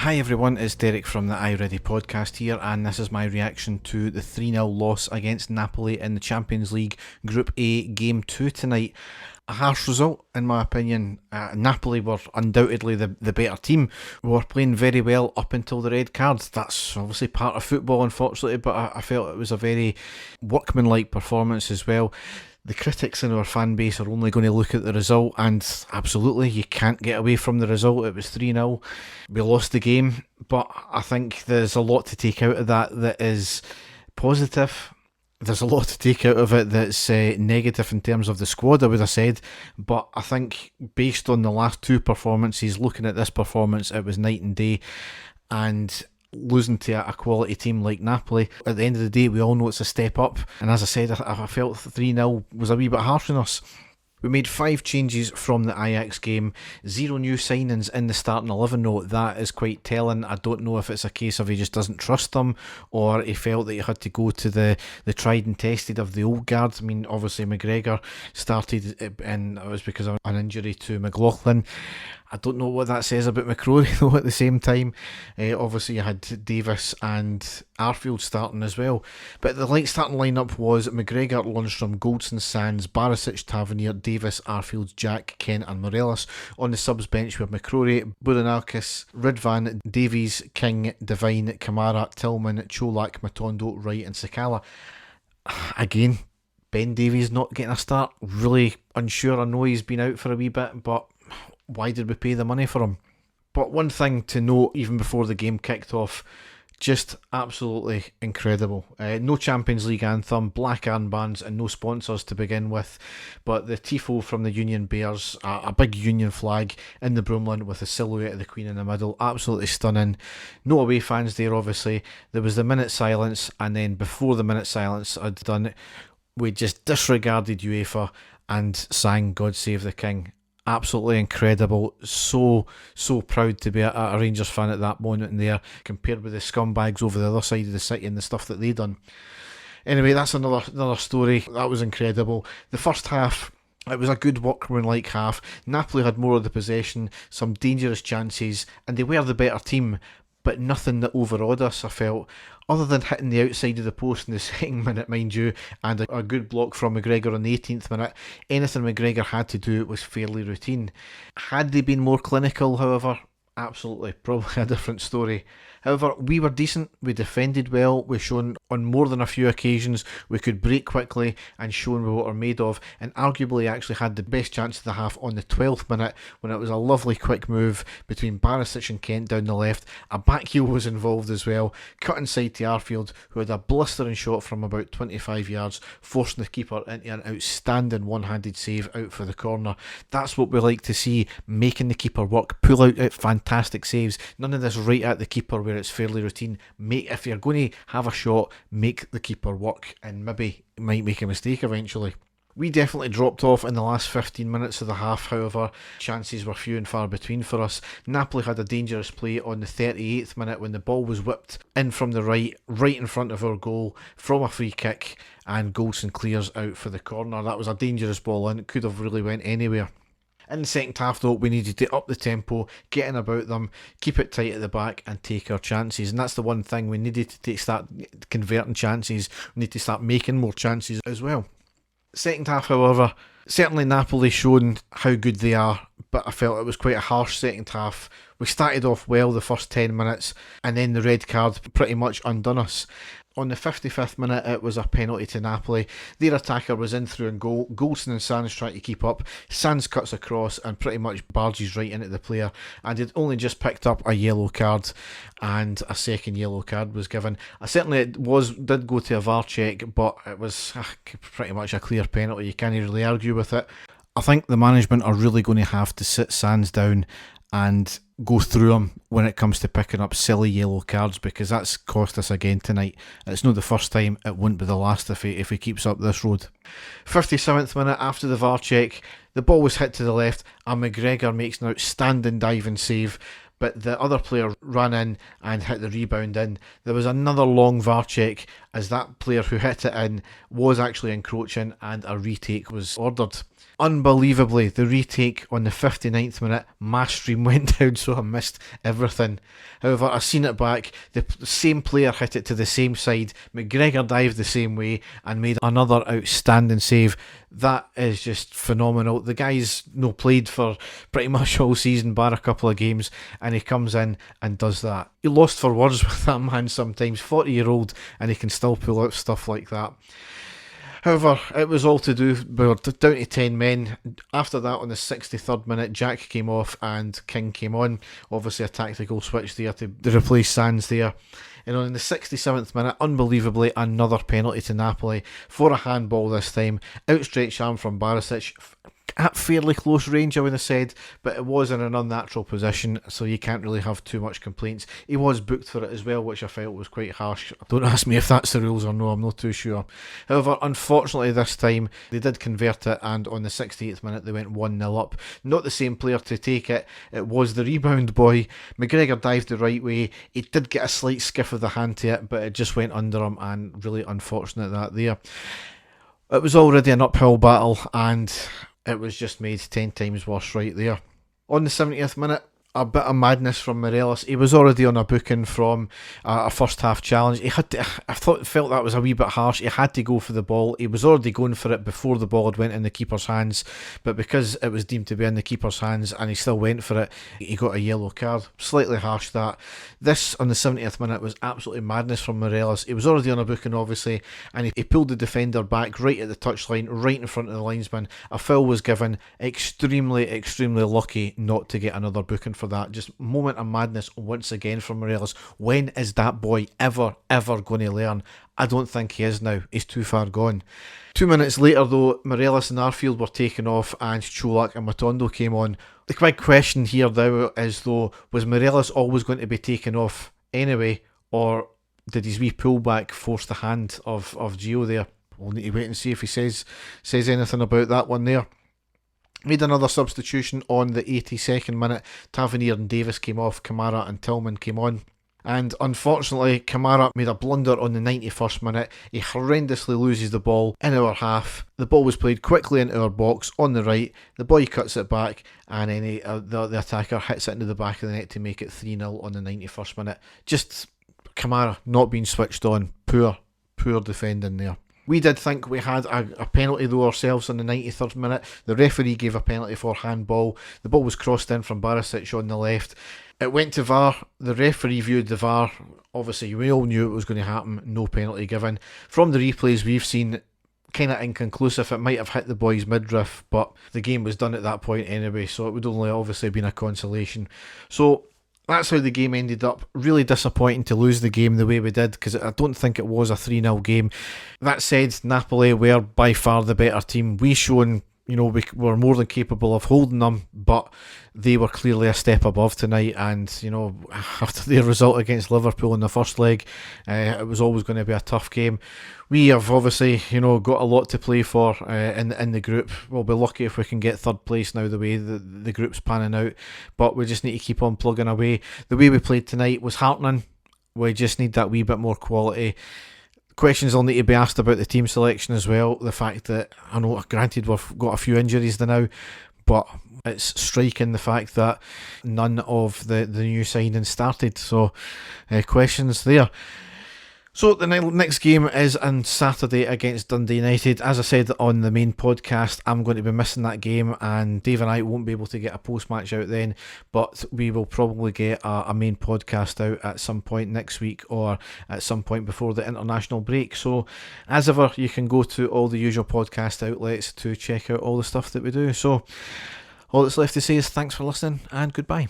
Hi everyone, it's Derek from the iReady podcast here, and this is my reaction to the 3-0 loss against Napoli in the Champions League Group A Game 2 tonight. A harsh result, in my opinion. Napoli were undoubtedly the better team. We were playing very well up until the red card. That's obviously part of football, unfortunately, but I felt it was a very workmanlike performance as well. The critics in our fan base are only going to look at the result, and absolutely, you can't get away from the result. It was 3-0. We lost the game, but I think there's a lot to take out of that is positive. There's a lot to take out of it that's negative in terms of the squad, I would have said. But I think based on the last two performances, looking at this performance, it was night and day. And losing to a quality team like Napoli, at the end of the day, we all know it's a step up. And as I said, I felt 3-0 was a wee bit harsh on us. We made 5 changes from the Ajax game, 0 new signings in the starting 11 though. That is quite telling. I don't know if it's a case of he just doesn't trust them, or he felt that he had to go to the tried and tested of the old guard. I mean, obviously McGregor started, and it was because of an injury to McLaughlin. I don't know what that says about McCrory though at the same time. Obviously you had Davis and Arfield starting as well. But the starting lineup was McGregor, Lundstram, Goldson, Sands, Barisic, Tavernier, Davis, Arfield, Jack, Kent and Morelos. On the subs bench we have McCrory, Buranakis, Ridvan, Davies, King, Devine, Kamara, Tillman, Cholak, Matondo, Wright and Sakala. Again, Ben Davies not getting a start. Really unsure. I know he's been out for a wee bit, but why did we pay the money for him? But one thing to note, even before the game kicked off, just absolutely incredible. No Champions League anthem, black armbands and no sponsors to begin with, but the tifo from the Union bears a big Union flag in the Broomland with a silhouette of the Queen in the middle. Absolutely stunning. No away fans there, obviously. There was the minute silence, and then before the minute silence had done, we just disregarded UEFA and sang God Save the King. Absolutely incredible. So proud to be a Rangers fan at that moment in there, compared with the scumbags over the other side of the city and the stuff that they done. Anyway, that's another story. That was incredible. The first half, it was a good workmanlike half. Napoli had more of the possession, some dangerous chances, and they were the better team, but nothing that overawed us, I felt, other than hitting the outside of the post in the second minute, mind you, and a good block from McGregor on the 18th minute. Anything McGregor had to do was fairly routine. Had they been more clinical, however, absolutely, probably a different story. However, we were decent, we defended well, we've shown on more than a few occasions we could break quickly and shown what we're made of, and arguably actually had the best chance of the half on the 12th minute when it was a lovely quick move between Barisic and Kent down the left. A back heel was involved as well, cut inside to Arfield, who had a blistering shot from about 25 yards, forcing the keeper into an outstanding one-handed save out for the corner. That's what we like to see, making the keeper work, pull out fantastic saves, none of this right at the keeper where it's fairly routine. If you're going to have a shot, make the keeper work, and maybe might make a mistake eventually. We definitely dropped off in the last 15 minutes of the half, however. Chances were few and far between for us. Napoli had a dangerous play on the 38th minute when the ball was whipped in from the right in front of our goal from a free kick, and Goldson clears out for the corner. That was a dangerous ball in, it could have really went anywhere. In the second half though, we needed to up the tempo, get in about them, keep it tight at the back and take our chances, and that's the one thing we needed to start converting chances. We need to start making more chances as well. Second half, however, certainly Napoli shown how good they are, but I felt it was quite a harsh second half. We started off well the first 10 minutes, and then the red card pretty much undone us. On the 55th minute, it was a penalty to Napoli. Their attacker was in through and goal. Goldson and Sands trying to keep up. Sands cuts across and pretty much barges right into the player. And he'd only just picked up a yellow card, and a second yellow card was given. Certainly it did go to a VAR check, but it was pretty much a clear penalty. You can't really argue with it. I think the management are really going to have to sit Sands down and go through him when it comes to picking up silly yellow cards, because that's cost us again tonight. It's not the first time, it won't be the last if he keeps up this road. 57th minute, after the VAR check, the ball was hit to the left and McGregor makes an outstanding dive and save, but the other player ran in and hit the rebound in. There was another long VAR check as that player who hit it in was actually encroaching, and a retake was ordered. Unbelievably, the retake on the 59th minute, my stream went down, so I missed everything. However, I seen it back. The same player hit it to the same side. McGregor dived the same way and made another outstanding save. That is just phenomenal. The guy's played for pretty much all season, bar a couple of games, and he comes in and does that. You're lost for words with that man sometimes. 40-year-old, and he can still pull out stuff like that. However, it was all to do, we were down to 10 men. After that, on the 63rd minute, Jack came off and King came on. Obviously a tactical switch there to replace Sands there. And on the 67th minute, unbelievably, another penalty to Napoli for a handball this time. Outstretched arm from Barisic. At fairly close range, I would have said, but it was in an unnatural position, so you can't really have too much complaints. He was booked for it as well, which I felt was quite harsh. Don't ask me if that's the rules or no, I'm not too sure. However, unfortunately this time, they did convert it, and on the 68th minute they went 1-0 up. Not the same player to take it, it was the rebound boy. McGregor dived the right way. He did get a slight skiff of the hand to it, but it just went under him, and really unfortunate that there. It was already an uphill battle, and it was just made 10 times worse right there. On the 70th minute, a bit of madness from Morelos. He was already on a booking from a first half challenge. He had to, felt that was a wee bit harsh. He had to go for the ball. He was already going for it before the ball had went in the keeper's hands, but because it was deemed to be in the keeper's hands and he still went for it, he got a yellow card. Slightly harsh that. This on the 70th minute was absolutely madness from Morelos. He was already on a booking obviously, and he pulled the defender back right at the touchline, right in front of the linesman. A foul was given. Extremely lucky not to get another booking for that. Just moment of madness once again from Morelos. When is that boy ever going to learn? I don't think he is now. He's too far gone. 2 minutes later though, Morelos and Arfield were taken off and Cholak and Matondo came on. The big question here though is though, was Morelos always going to be taken off anyway, or did his wee pullback force the hand of Gio there? We'll need to wait and see if he says anything about that one there. Made another substitution on the 82nd minute. Tavernier and Davis came off, Kamara and Tillman came on. And unfortunately, Kamara made a blunder on the 91st minute. He horrendously loses the ball in our half. The ball was played quickly into our box on the right. The boy cuts it back, and then the attacker hits it into the back of the net to make it 3-0 on the 91st minute. Just Kamara not being switched on. Poor defending there. We did think we had a penalty though ourselves on the 93rd minute. The referee gave a penalty for handball. The ball was crossed in from Barisic on the left. It went to VAR. The referee viewed the VAR. Obviously, we all knew it was going to happen. No penalty given. From the replays we've seen, kind of inconclusive. It might have hit the boy's midriff, but the game was done at that point anyway, so it would only obviously have been a consolation. So that's how the game ended up. Really disappointing to lose the game the way we did, because I don't think it was a 3-0 game. That said, Napoli were by far the better team. We shown, we were more than capable of holding them, but they were clearly a step above tonight. And after their result against Liverpool in the first leg, it was always going to be a tough game. We have obviously, got a lot to play for in the group. We'll be lucky if we can get third place now, the way the group's panning out. But we just need to keep on plugging away. The way we played tonight was heartening. We just need that wee bit more quality. Questions will need to be asked about the team selection as well. The fact that, I know, granted, we've got a few injuries now, but it's striking the fact that none of the new signings started. So, questions there. So the next game is on Saturday against Dundee United. As I said on the main podcast, I'm going to be missing that game, and Dave and I won't be able to get a post-match out then, but we will probably get a main podcast out at some point next week or at some point before the international break. So as ever, you can go to all the usual podcast outlets to check out all the stuff that we do. So all that's left to say is thanks for listening and goodbye.